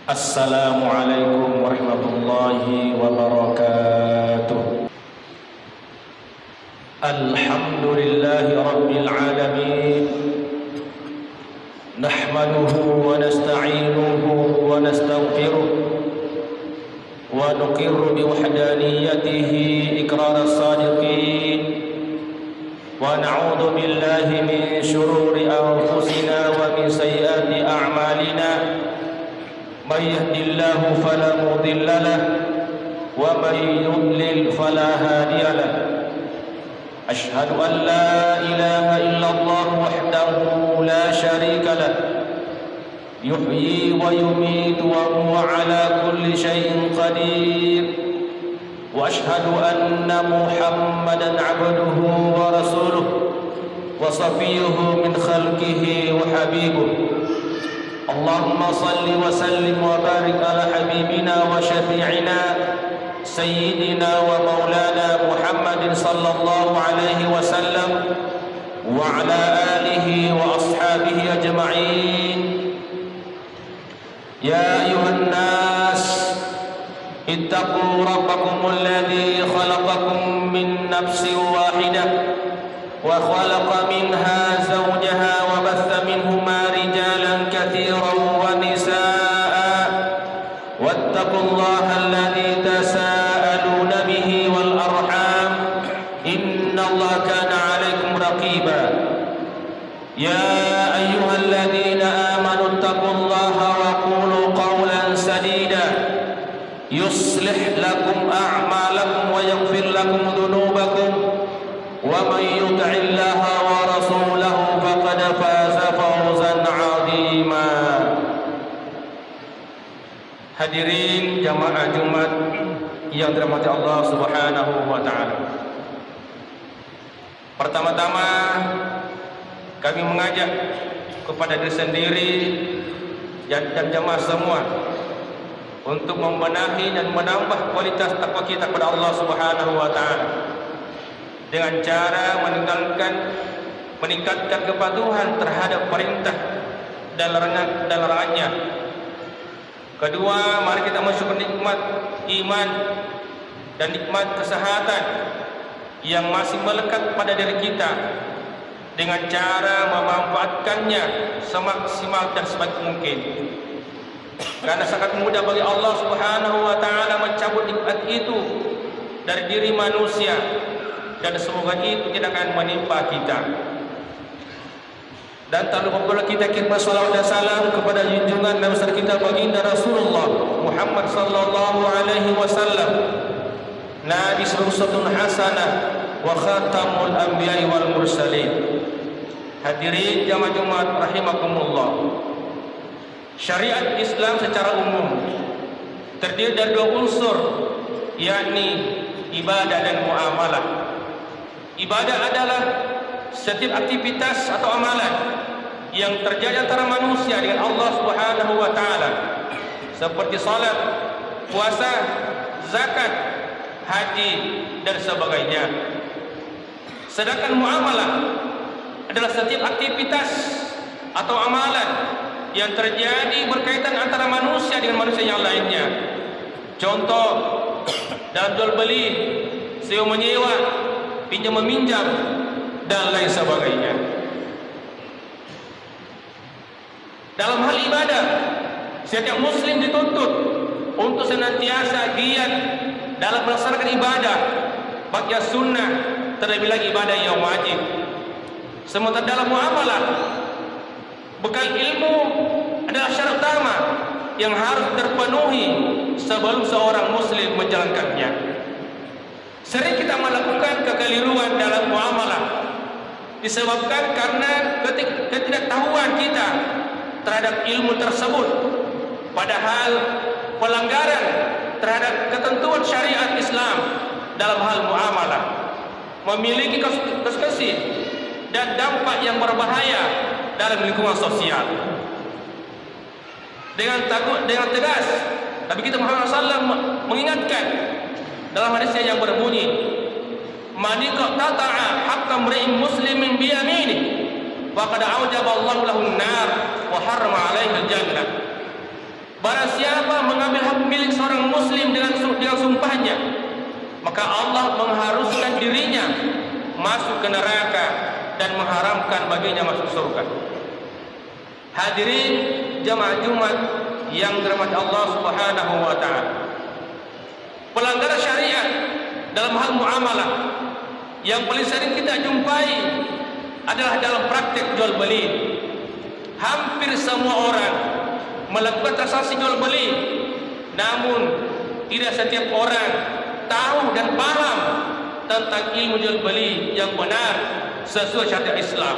Assalamualaikum warahmatullahi wabarakatuh. Alhamdulillahi rabbil alamin. Nahmaduhu wa nasta'inuhu wa nastaghfiruh wa nuqirru bi wahdaniyatihi iqrar as-sadiqin wa na'udzu billahi min shururi anfusina wa min sayyiati a'malina. من يهد الله فلا مضل له ومن يضلل فلا هادي له أشهد أن لا إله إلا الله وحده لا شريك له يحيي ويميت وهو على كل شيء قدير وأشهد أن محمدا عبده ورسوله وصفيه من خلقه وحبيبه اللهم صل وسلم وبارك على حبيبنا وشفيعنا سيدنا ومولانا محمد صلى الله عليه وسلم وعلى آله وأصحابه أجمعين. يا أيها الناس اتقوا ربكم الذي خلقكم من نفس واحدة وخلق منها زوجها وبث منهما رجالا كثيرا ونساء واتقوا الله الذي تساءلون به والأرحام إن الله كان عليكم رقيبا. يا أيها الذين آمنوا اتقوا الله وقولوا قولا سديدا يصلح لكم أعمالكم ويغفر لكم ذنوبكم ومن يطع الله ورسوله فقد فاز فوزا عظيما. Hadirin jamaah Jumat yang dirahmati Allah Subhanahu wa taala. Pertama-tama kami mengajak kepada diri sendiri dan jamaah semua untuk membenahi dan menambah kualitas takwa kita kepada Allah Subhanahu wa taala dengan cara meningkatkan kepatuhan terhadap perintah dan larangannya. Kedua, mari kita mensyukur nikmat iman dan nikmat kesehatan yang masih melekat pada diri kita dengan cara memanfaatkannya semaksimal dan sebaik mungkin. Karena sangat mudah bagi Allah Subhanahu wa taala mencabut nikmat itu dari diri manusia, dan semoga itu tidak akan menimpa kita. Dan tak lupa pula kita kirim salawat dan salam kepada junjungan Nabi besar kita baginda Rasulullah Muhammad sallallahu alaihi wasallam, Nabi uswatun hasanah wa khatamul anbiya'i wal mursalin. Hadirin jamaah Jumat rahimakumullah. Syariat Islam secara umum terdiri dari dua unsur, yakni ibadah dan muamalah. Ibadah adalah setiap aktivitas atau amalan yang terjadi antara manusia dengan Allah Subhanahu wa taala, seperti salat, puasa, zakat, haji dan sebagainya. Sedangkan muamalah adalah setiap aktivitas atau amalan yang terjadi berkaitan antara manusia dengan manusia yang lainnya. Contoh dalam jual beli, sewa menyewa, pinjam meminjam dan lain sebagainya. Dalam hal ibadah, setiap muslim dituntut untuk senantiasa giat dalam melaksanakan ibadah, baik yang sunnah terlebih lagi ibadah yang wajib. Sementara dalam muamalah, bekal ilmu adalah syarat utama yang harus terpenuhi sebelum seorang muslim menjalankannya. Sering kita melakukan kekeliruan dalam muamalah disebabkan karena ketidaktahuan kita terhadap ilmu tersebut, padahal pelanggaran terhadap ketentuan syariat Islam dalam hal muamalah memiliki konsekuensi dan dampak yang berbahaya dalam lingkungan sosial. Dengan tegas Nabi kita Muhammad SAW mengingatkan dalam hadisnya yang berbunyi, "Man iqtata'a haqqa imri'in muslimin bi yaminihi faqad awjaba Allahu lahu an-nar wa harrama 'alaihi al-jannah." Barang siapa mengambil hak milik seorang muslim dengan sumpahnya, maka Allah mengharuskan dirinya masuk ke neraka dan mengharamkan baginya masuk surga. Hadirin jamaah Jumat yang dirahmati Allah Subhanahu wa taala. Pelanggaran syariat dalam hal muamalah yang paling sering kita jumpai adalah dalam praktek jual beli. Hampir semua orang melakukan transaksi jual beli, namun tidak setiap orang tahu dan paham tentang ilmu jual beli yang benar sesuai syariat Islam.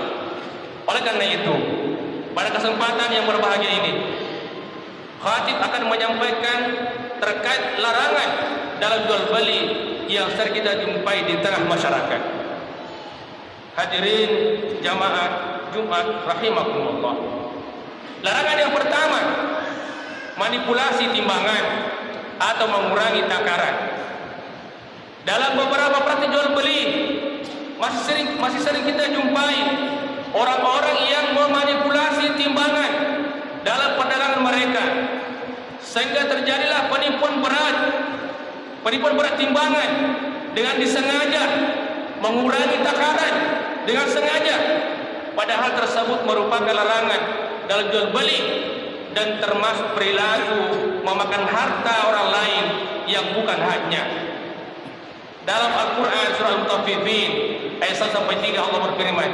Oleh karena itu, pada kesempatan yang berbahagia ini, khatib akan menyampaikan terkait larangan dalam jual beli yang sering kita jumpai di tengah masyarakat. Hadirin jamaah Jumat rahimakumullah. Larangan yang pertama, manipulasi timbangan atau mengurangi takaran. Dalam beberapa praktik jual beli masih sering kita jumpai orang-orang yang memanipulasi timbangan dalam perdagangan mereka, sehingga terjadilah penipuan berat timbangan dengan disengaja, mengurangi takaran dengan sengaja, padahal tersebut merupakan larangan dalam jual beli dan termasuk perilaku memakan harta orang lain yang bukan haknya. Dalam Al-Quran surah Al-Mutaffifin ayat 1-3 Allah berfirman,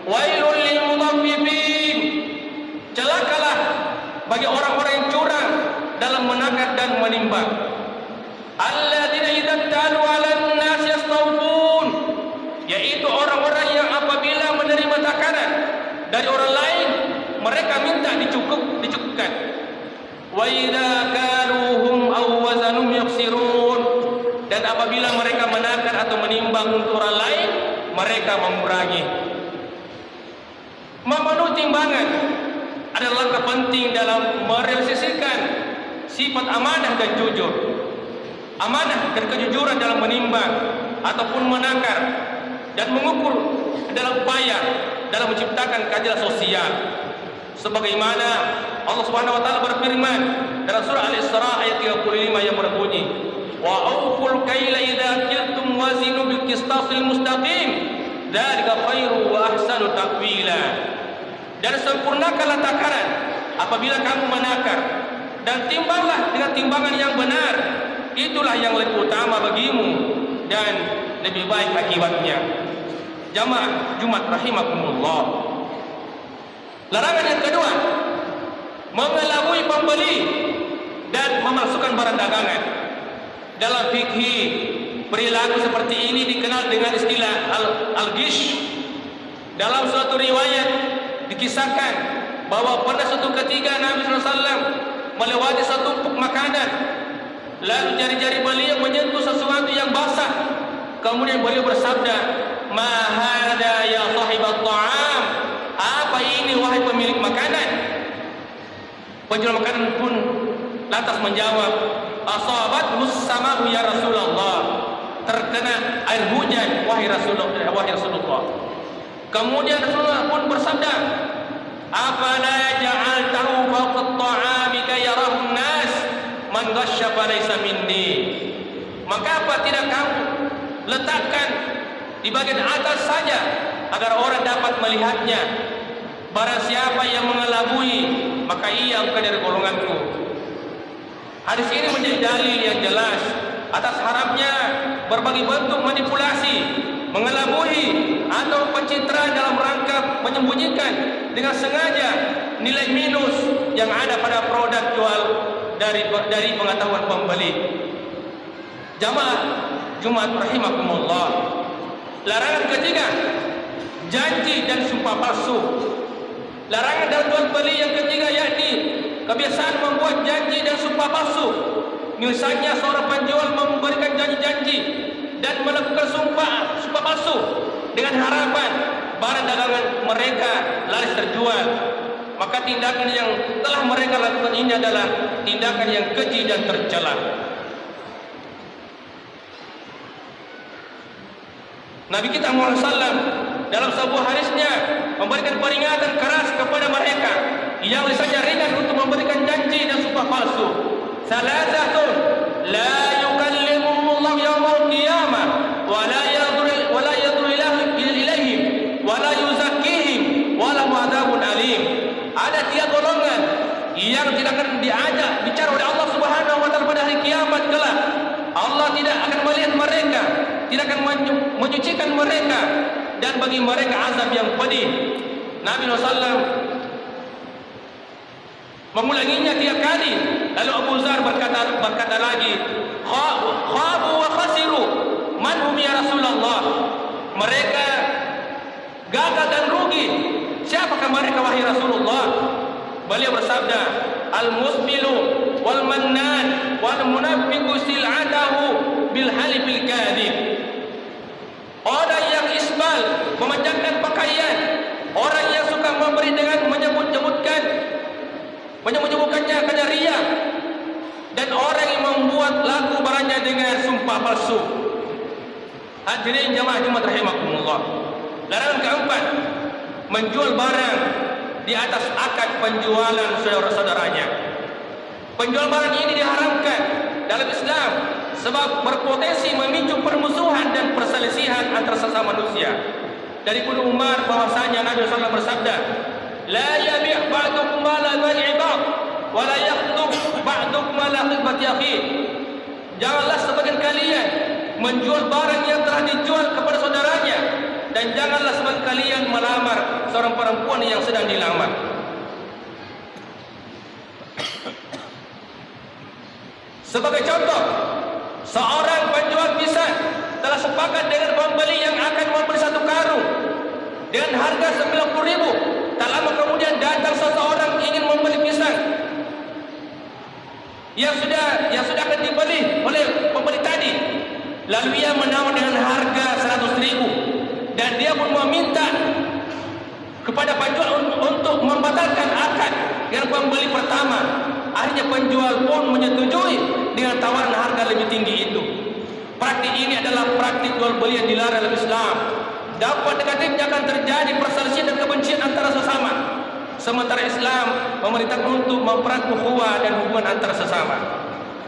"Wailul lil mutaffifin." Celakalah bagi orang-orang yang curang dalam menakar dan menimbang. Alladzina idza talu 'alan nas yastawfun, yaitu orang-orang yang apabila menerima takaran dari orang lain mereka minta dicukupkan. Wa idza kaluhum aw wazanum yakhsirun, dan apabila mereka menakar atau menimbang untuk orang lain mereka mengurangi. Memenuhi timbangan adalah langkah penting dalam merealisasikan sifat amanah dan jujur. Amanah dan kejujuran dalam menimbang ataupun menakar dan mengukur adalah upaya dalam menciptakan keadilan sosial. Sebagaimana Allah Subhanahu wa taala berfirman dalam surah Al-Isra ayat 35 yang berbunyi, "Wa auful kaila idza qiltum wazinu bil qistasil mustaqim, dzalika khairu wa ahsanu ta'wila." Dan sempurnakanlah takaran apabila kamu menakar, dan timbanglah dengan timbangan yang benar, itulah yang lebih utama bagimu dan lebih baik akibatnya. Jamaah Jumat rahimakumullah. Larangan yang kedua, mengelabui pembeli dan memasukkan barang dagangan. Dalam fikih, perilaku seperti ini dikenal dengan istilah al-ghish. Dalam suatu riwayat dikisahkan bahwa pada suatu ketika Nabi SAW melewati satu puk makanan, lalu jari-jari beliau menyentuh sesuatu yang basah. Kemudian beliau bersabda, "Ma hada ya sahibat ta'am?" Apa ini wahai pemilik makanan? Penjual makanan pun lantas menjawab, "Asabat mussama'u ya Rasulullah." Terkena air hujan wahai Rasulullah. Kemudian Rasulullah pun bersabda, "Afala ja'altahu fawqa at-ta'ami kay yarahu an-nas man ghashya falaysa minni." Maka apa tidak kamu letakkan di bagian atas saja agar orang dapat melihatnya? Barang siapa yang mengelabui maka ia bukan dari golonganku. Hadis ini menjadi dalil yang jelas atas haramnya berbagai bentuk manipulasi, mengelabui atau pencitraan dalam rangka menyembunyikan dengan sengaja nilai minus yang ada pada produk jual dari pengetahuan pembeli. Jamaah Jumat rahimakumullah. Larangan ketiga, janji dan sumpah palsu. Larangan dalam jual beli yang ketiga yakni kebiasaan membuat janji dan sumpah palsu. Misalnya seorang penjual memberikan janji-janji dan melakukan sumpah palsu dengan harapan barang dagangan mereka laris terjual. Maka tindakan yang telah mereka lakukan ini adalah tindakan yang keji dan tercela. Nabi kita Muhammad SAW dalam sebuah hadisnya memberikan peringatan keras kepada mereka yang lisannya ringan untuk memberikan janji dan sumpah palsu. Salasatun la yukallimuhumullahu yaumal qiyamah wa la yadhur ilaihim wa la yuzakkihim wa lahum adzabun alim. Ada 3 golongan yang tidak akan diajak bicara oleh Allah Subhanahu wa taala pada hari kiamat kelak. Allah tidak akan melihat mereka, tidak akan menyucikan mereka, dan bagi mereka azab yang pedih. Nabi SAW mengulanginya 3 kali. Lalu Abu Dzar berkata lagi, khabu wa khasiru man hum ya Rasulullah. Mereka gagal dan rugi. Siapakah mereka wahai Rasulullah? Beliau bersabda, al-musbilu wal mannan wal munafiqu sil'atahu bil halifil kadhib. Orang yang isbal, memanjangkan pakaian, orang yang suka memberi dengan menyebut-nyebutkannya kerana riya, dan orang yang membuat lagu barangnya dengan sumpah palsu. Hadirin jamaah Jumat rahimakumullah. Larangan keempat, menjual barang di atas akad penjualan saudara-saudaranya. Penjual barang ini diharamkan dalam Islam sebab berpotensi memicu permusuhan dan perselisihan antara sesama manusia. Dari Ibnu Umar bahwasanya Nabi SAW bersabda, la yabi' ba'dukum ala bai'i ba'd wa la yakhtub ba'dukum ala khitbati akhi. Janganlah sebagian kalian menjual barang yang telah dijual kepada saudaranya, dan janganlah sebagian kalian melamar seorang perempuan yang sedang dilamar. Sebagai contoh, seorang penjual pisang telah sepakat dengan pembeli yang akan membeli 1 karung dengan harga 90.000. Tak lama kemudian datang seseorang ingin membeli pisang yang sudah akan dibeli oleh pembeli tadi. Lalu ia menawar dengan harga 100.000, dan dia pun meminta kepada penjual untuk membatalkan akad dengan pembeli pertama. Akhirnya penjual pun menyetujui dengan tawaran harga lebih tinggi itu. Praktik ini adalah praktik jual beli yang dilarang dalam Islam. Dampak negatifnya akan terjadi perselisihan dan kebencian antara sesama. Sementara Islam memerintahkan untuk mempererat ukhuwah dan hubungan antara sesama.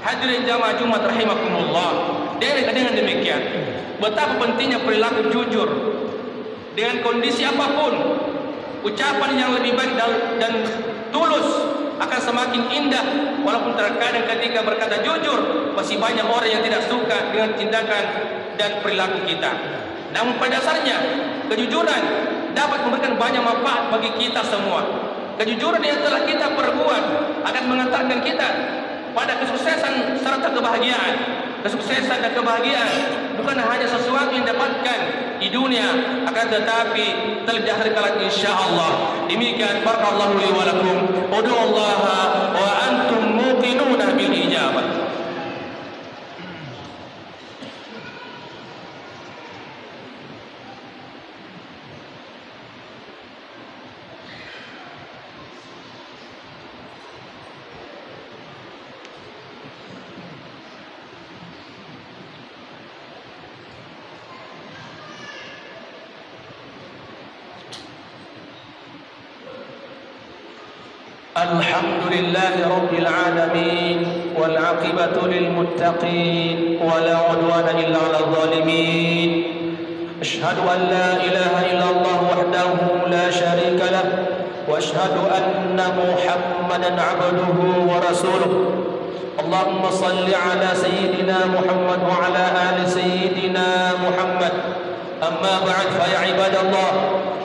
Hadirin jamaah Jumat rahimakumullah. Dengan demikian, betapa pentingnya perilaku jujur dengan kondisi apapun. Ucapan yang lebih baik dan tulus akan semakin indah, walaupun terkadang ketika berkata jujur masih banyak orang yang tidak suka dengan tindakan dan perilaku kita. Namun pada dasarnya kejujuran dapat memberikan banyak manfaat bagi kita semua. Kejujuran yang telah kita perbuat akan mengantarkan kita pada kesuksesan serta kebahagiaan. Kesuksesan dan kebahagiaan bukan hanya sesuatu yang dapatkan di dunia, akan tetapi terlebih hari kelak insyaallah. Demikian barakallahu li wa lakum. Ud'ullaha wa antum muqinuna bil ijabah. الحمد لله رب العالمين والعاقبة للمتقين ولا عدوان إلا على الظالمين. أشهد أن لا إله إلا الله وحده لا شريك له وأشهد أن محمدا عبده ورسوله. اللهم صل على سيدنا محمد وعلى آل سيدنا محمد. أما بعد فيا عباد الله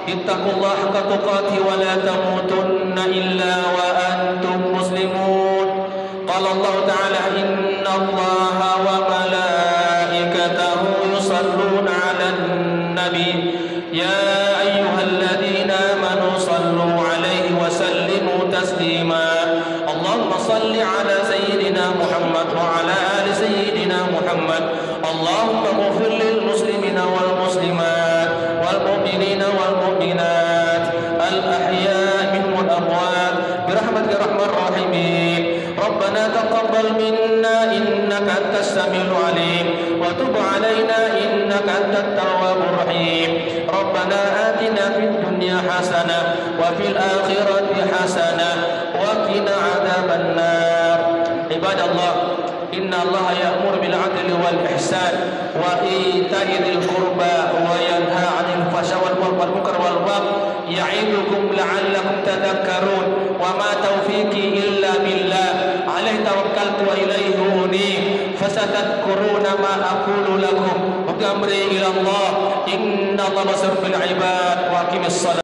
اتقوا الله حق تقاته ولا تموتن إلا وأنتم مسلمون. قال الله تعالى إن الله وملائكته يصلون على النبي يا أيها الذين آمنوا صلوا عليه وسلموا تسليما. اللهم صل على سيدنا محمد وعلى آل سيدنا محمد. اللهم اغفر للمسلمين والمسلمات والمؤمنين والمؤمنات الأحياء منهم والأموات برحمتك يا أرحم الراحمين. ربنا تقبل منا إنك أنت السميع العليم وتب علينا إنك أنت التواب الرحيم. ربنا آتنا في الدنيا حسنة وفي الآخرة حسنة وقنا عذاب النار. عباد الله، إن الله يأمر بالعدل والإحسان وإيتاء ذي القربى وينهى عن الفحشاء والمنكر والبغي يعظكم لعلكم تذكرون. وما توفيقي إلا بالله، عليه توكلت وإليه أنيب. فستذكرون ما أقول لكم وأمري إلى الله، إن الله بصير بالعباد. وأقم الصلاة.